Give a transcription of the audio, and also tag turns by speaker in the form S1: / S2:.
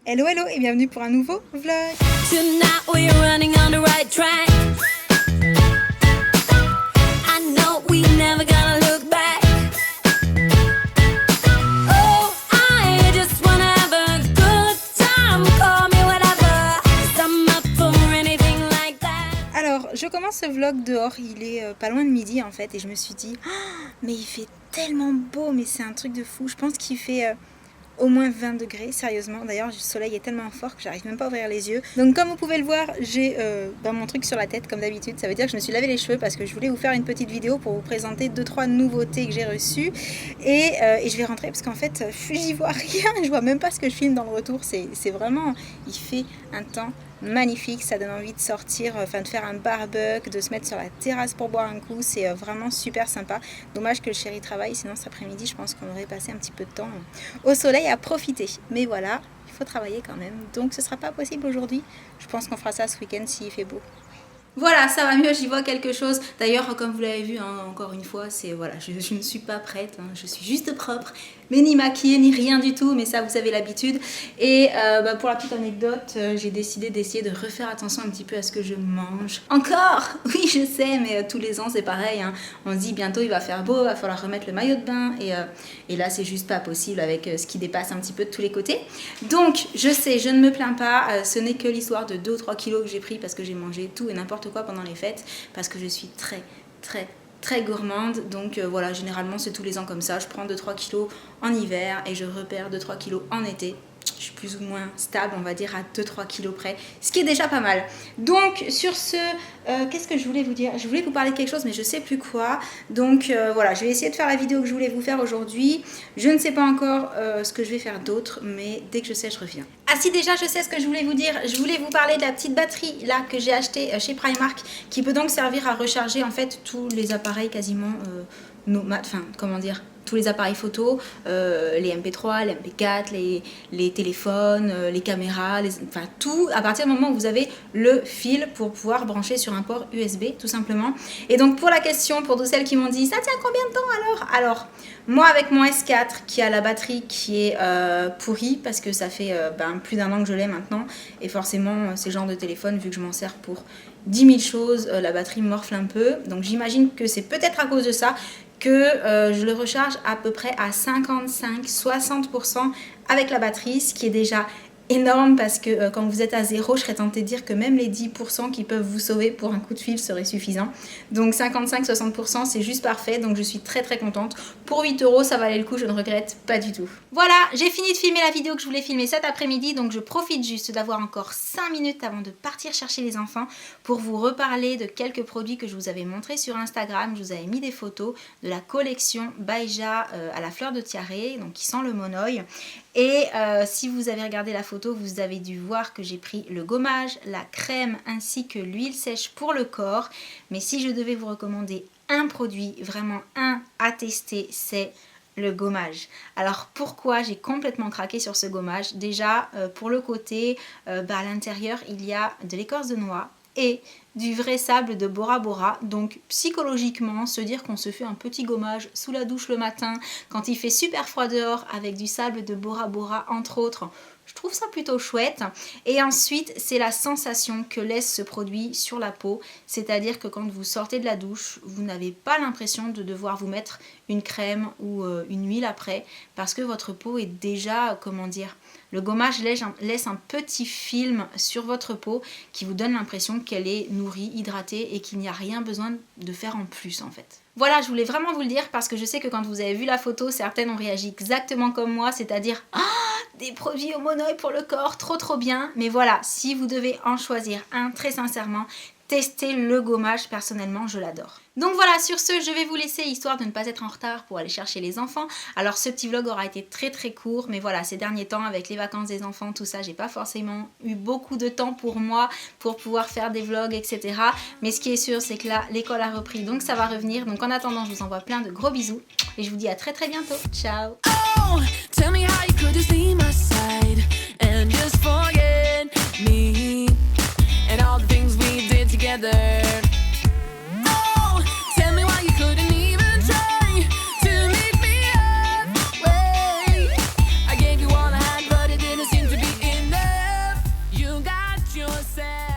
S1: Hello hello et bienvenue pour un nouveau vlog.
S2: Tonight we're running on the right track. I know we never gonna look back. Oh, I just wanna have a good time. Call me whatever. 'Cause I'm up for anything like that.
S1: Alors je commence ce vlog dehors, il est pas loin de midi en fait et je me suis dit mais il fait tellement beau, mais c'est un truc de fou. Je pense qu'il fait au moins 20 degrés, sérieusement. D'ailleurs, le soleil est tellement fort que j'arrive même pas à ouvrir les yeux. Donc comme vous pouvez le voir, j'ai mon truc sur la tête comme d'habitude. Ça veut dire que je me suis lavé les cheveux parce que je voulais vous faire une petite vidéo pour vous présenter 2-3 nouveautés que j'ai reçues. Et je vais rentrer parce qu'en fait, j'y vois rien. Je vois même pas ce que je filme dans le retour. C'est vraiment... Il fait un temps magnifique, ça donne envie de sortir, enfin de faire un barbecue, de se mettre sur la terrasse pour boire un coup, c'est vraiment super sympa. Dommage que le chéri travaille, sinon cet après-midi je pense qu'on aurait passé un petit peu de temps au soleil à profiter. Mais voilà, il faut travailler quand même, donc ce sera pas possible aujourd'hui. Je pense qu'on fera ça ce week-end s'il fait beau. Voilà, ça va mieux, j'y vois quelque chose. D'ailleurs, comme vous l'avez vu, hein, encore une fois, c'est voilà, je ne suis pas prête, hein, je suis juste propre, mais ni maquillée, ni rien du tout, mais ça, vous avez l'habitude. Et pour la petite anecdote, j'ai décidé d'essayer de refaire attention un petit peu à ce que je mange. Encore? Oui, je sais, mais tous les ans, c'est pareil. Hein. On se dit, bientôt, il va faire beau, il va falloir remettre le maillot de bain. Et là, c'est juste pas possible avec ce qui dépasse un petit peu de tous les côtés. Donc, je sais, je ne me plains pas. Ce n'est que l'histoire de 2 ou 3 kilos que j'ai pris parce que j'ai mangé tout et n'importe quoi pendant les fêtes, parce que je suis très gourmande, donc voilà, généralement c'est tous les ans comme ça, je prends 2-3 kilos en hiver et je repère 2-3 kilos en été. Je suis plus ou moins stable, on va dire à 2-3 kilos près, ce qui est déjà pas mal. Donc sur ce, qu'est-ce que je voulais vous dire? Je voulais vous parler de quelque chose mais je sais plus quoi. Donc voilà, je vais essayer de faire la vidéo que je voulais vous faire aujourd'hui. Je ne sais pas encore ce que je vais faire d'autre, mais dès que je sais, je reviens. Ah si, déjà je sais ce que je voulais vous dire. Je voulais vous parler de la petite batterie là que j'ai achetée chez Primark, qui peut donc servir à recharger en fait tous les appareils quasiment, comment dire, tous les appareils photo, les MP3, les MP4, les téléphones, les caméras, enfin tout, à partir du moment où vous avez le fil pour pouvoir brancher sur un port USB tout simplement. Et donc pour la question, pour toutes celles qui m'ont dit ça tient combien de temps alors moi avec mon S4 qui a la batterie qui est pourrie parce que ça fait plus d'1 an que je l'ai maintenant, et forcément ces genres de téléphone, vu que je m'en sers pour 10 000 choses, la batterie morfle un peu, donc j'imagine que c'est peut-être à cause de ça que je le recharge à peu près à 55-60% avec la batterie, ce qui est déjà énorme parce que quand vous êtes à zéro, je serais tentée de dire que même les 10% qui peuvent vous sauver pour un coup de fil seraient suffisants. Donc 55-60% c'est juste parfait, donc je suis très contente. Pour 8 €, ça valait le coup, je ne regrette pas du tout. Voilà, j'ai fini de filmer la vidéo que je voulais filmer cet après-midi, donc je profite juste d'avoir encore 5 minutes avant de partir chercher les enfants pour vous reparler de quelques produits que je vous avais montrés sur Instagram. Je vous avais mis des photos de la collection Baïja à la fleur de tiare, donc qui sent le monoï. Et si vous avez regardé la photo, vous avez dû voir que j'ai pris le gommage, la crème ainsi que l'huile sèche pour le corps. Mais si je devais vous recommander un produit, vraiment un à tester, c'est le gommage. Alors pourquoi j'ai complètement craqué sur ce gommage? Déjà pour le côté, à l'intérieur il y a de l'écorce de noix et du vrai sable de Bora Bora, donc psychologiquement se dire qu'on se fait un petit gommage sous la douche le matin quand il fait super froid dehors avec du sable de Bora Bora entre autres, je trouve ça plutôt chouette. Et ensuite c'est la sensation que laisse ce produit sur la peau, c'est-à-dire que quand vous sortez de la douche, vous n'avez pas l'impression de devoir vous mettre une crème ou une huile après, parce que votre peau est déjà, comment dire, le gommage laisse un petit film sur votre peau qui vous donne l'impression qu'elle est nourrie, hydratée et qu'il n'y a rien besoin de faire en plus en fait. Voilà, je voulais vraiment vous le dire parce que je sais que quand vous avez vu la photo, certaines ont réagi exactement comme moi, c'est-à-dire des produits au monoï pour le corps, trop bien. Mais voilà, si vous devez en choisir un, très sincèrement, testez le gommage, personnellement je l'adore. Donc voilà, sur ce je vais vous laisser histoire de ne pas être en retard pour aller chercher les enfants. Alors ce petit vlog aura été très court, mais voilà, ces derniers temps avec les vacances des enfants, tout ça, j'ai pas forcément eu beaucoup de temps pour moi pour pouvoir faire des vlogs, etc. Mais ce qui est sûr c'est que là l'école a repris, donc ça va revenir. Donc en attendant je vous envoie plein de gros bisous et je vous dis à très bientôt. Ciao.
S2: Oh, tell me how you could just leave my side and just forget me and all the things we did together. Oh, tell me why you couldn't even try to meet me halfway. I gave you all I had, but it didn't seem to be enough. yourself.